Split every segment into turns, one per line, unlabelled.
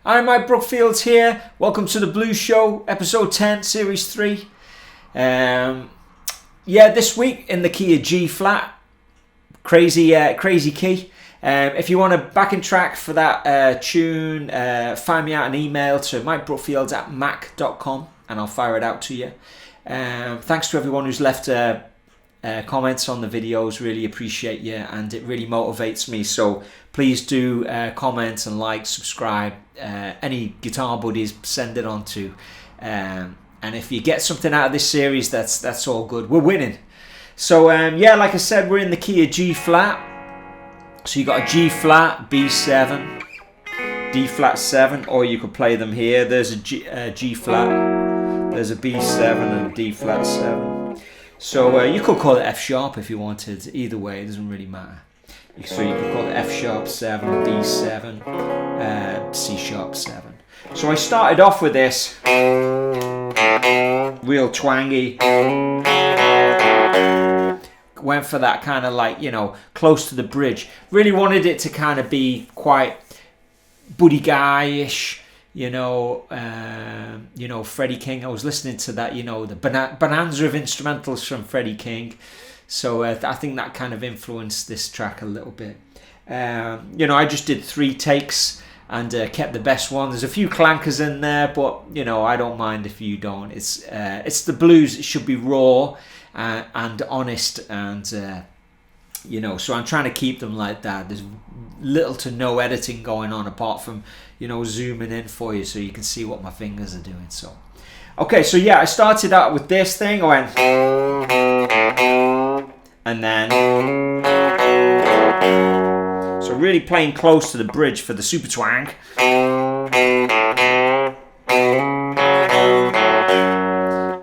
Hi, Mike Brookfield here. Welcome to the Blues Show, episode 10, series 3. This week in the key of G flat, crazy key. If you want a backing track for that tune, find me out an email to mikebrookfield@mac.com and I'll fire it out to you. Thanks to everyone who's left comments on the videos. Really appreciate you, and it really motivates me. So please do comment and like, subscribe. Any guitar buddies, send it on to. And if you get something out of this series, that's all good. We're winning. So like I said, we're in the key of G flat. So you got a G flat, B7, D flat 7, or you could play them here. There's a G flat, there's a B7 and a D flat 7. So you could call it F sharp if you wanted. Either way, it doesn't really matter. So you could call it F sharp 7, D7, C sharp 7. So I started off with this real twangy. Went for that kind of like, close to the bridge. Really wanted it to kind of be quite Buddy Guy-ish. Freddie King. I was listening to that, the bonanza of instrumentals from Freddie King. So I think that kind of influenced this track a little bit. I just did 3 takes and kept the best one. There's a few clankers in there, but you know, I don't mind if you don't. It's the blues. It should be raw and honest, and you know, so I'm trying to keep them like that. There's little to no editing going on apart from, you know, zooming in for you so you can see what my fingers are doing. So okay, so yeah, I started out with this thing. I went, and then, so really playing close to the bridge for the super twang.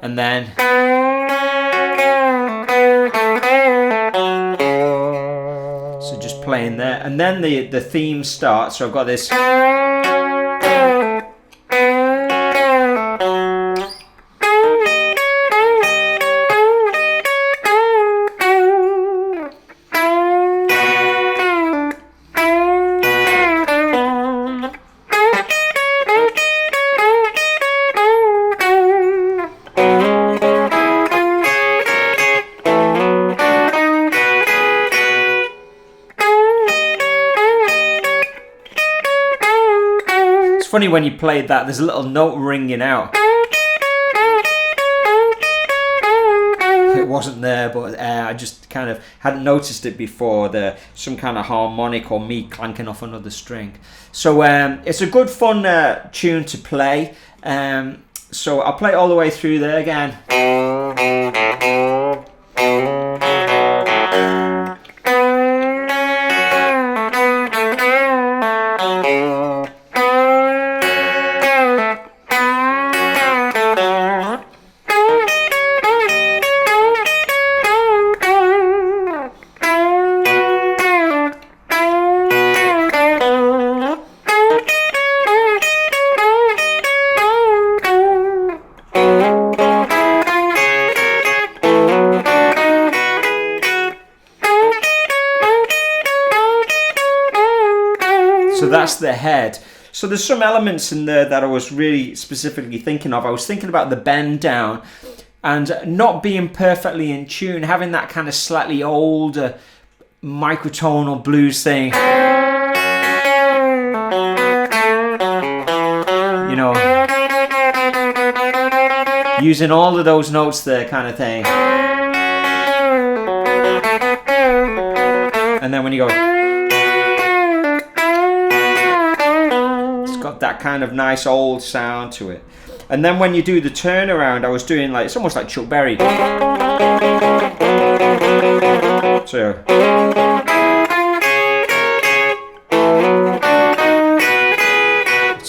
And then, so just playing there, and then the theme starts. So I've got this. Funny when you played that, there's a little note ringing out. It wasn't there, but I just kind of hadn't noticed it before. Some kind of harmonic or me clanking off another string. So it's a good fun tune to play. So I'll play it all the way through there again. So that's the head. So there's some elements in there that I was really specifically thinking of. I was thinking about the bend down and not being perfectly in tune, having that kind of slightly older microtonal blues thing. You know, using all of those notes there kind of thing. And then when you go, got that kind of nice old sound to it. And then when you do the turnaround, I was doing like, it's almost like Chuck Berry. So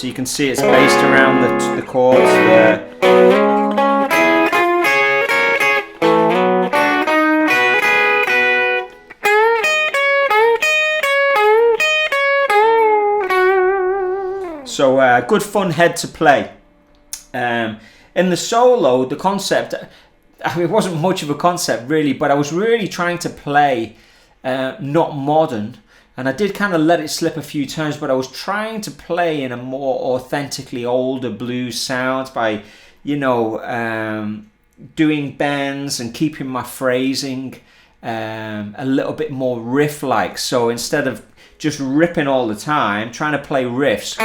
you can see it's based around the chords there. So good fun head to play. In the solo, the concept, I mean, it wasn't much of a concept really, but I was really trying to play not modern, and I did kind of let it slip a few times, but I was trying to play in a more authentically older blues sound by, you know, doing bends and keeping my phrasing a little bit more riff-like. So instead of just ripping all the time, trying to play riffs.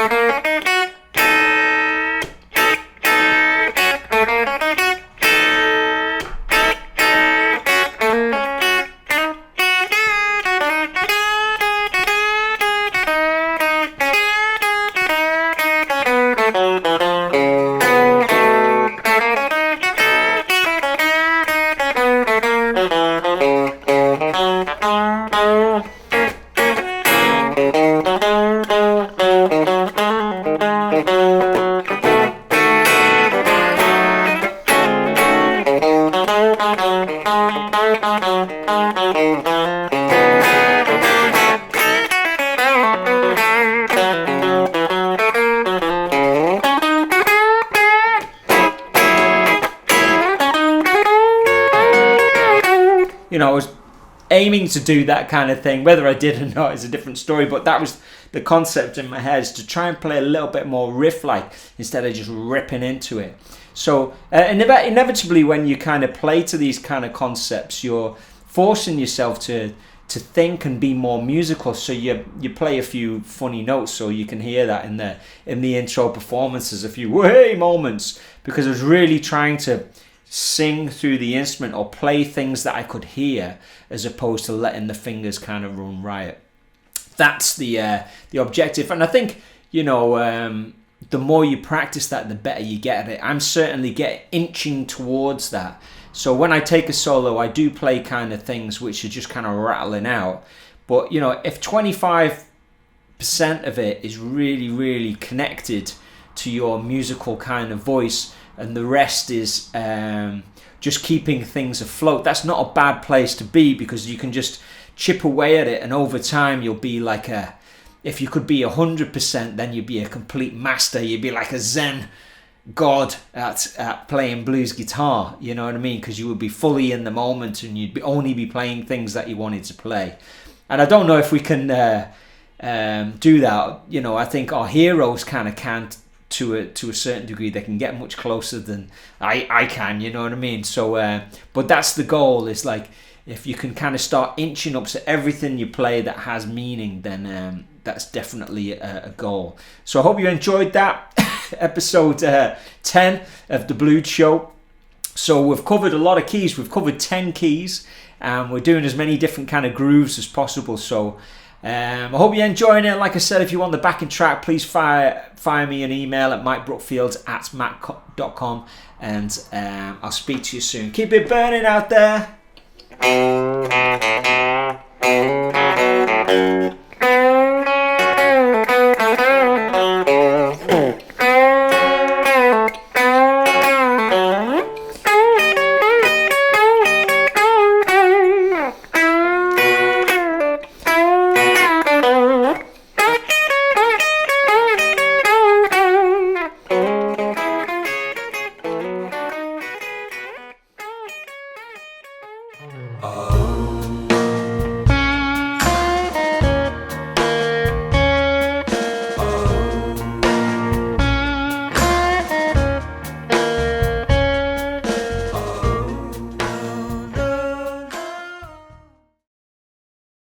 You know, I was aiming to do that kind of thing. Whether I did or not is a different story, but that was the concept in my head, is to try and play a little bit more riff-like instead of just ripping into it. So inevitably when you kind of play to these kind of concepts, you're forcing yourself to to think and be more musical. So you play a few funny notes, so you can hear that in the intro performances, a few way moments, because I was really trying to sing through the instrument or play things that I could hear, as opposed to letting the fingers kind of run riot. That's the objective, and I think, you know, the more you practice that, the better you get at it. I'm certainly inching towards that. So when I take a solo, I do play kind of things which are just kind of rattling out. But, you know, if 25% of it is really, really connected to your musical kind of voice, and the rest is just keeping things afloat, that's not a bad place to be, because you can just chip away at it, and over time you'll be like if you could be 100%, then you'd be a complete master. You'd be like a Zen god at playing blues guitar, you know what I mean? Because you would be fully in the moment, and you'd only be playing things that you wanted to play. And I don't know if we can do that. You know, I think our heroes kind of can't, to a certain degree. They can get much closer than I can, you know what I mean? So but that's the goal, is like, if you can kind of start inching up, so everything you play that has meaning, then that's definitely a goal. So I hope you enjoyed that episode 10 of the Blues Show. So we've covered a lot of keys. We've covered 10 keys, and we're doing as many different kind of grooves as possible. So I hope you're enjoying it. Like I said, if you want the backing track, please fire me an email at mikebrookfield@mac.com, and I'll speak to you soon. Keep it burning out there.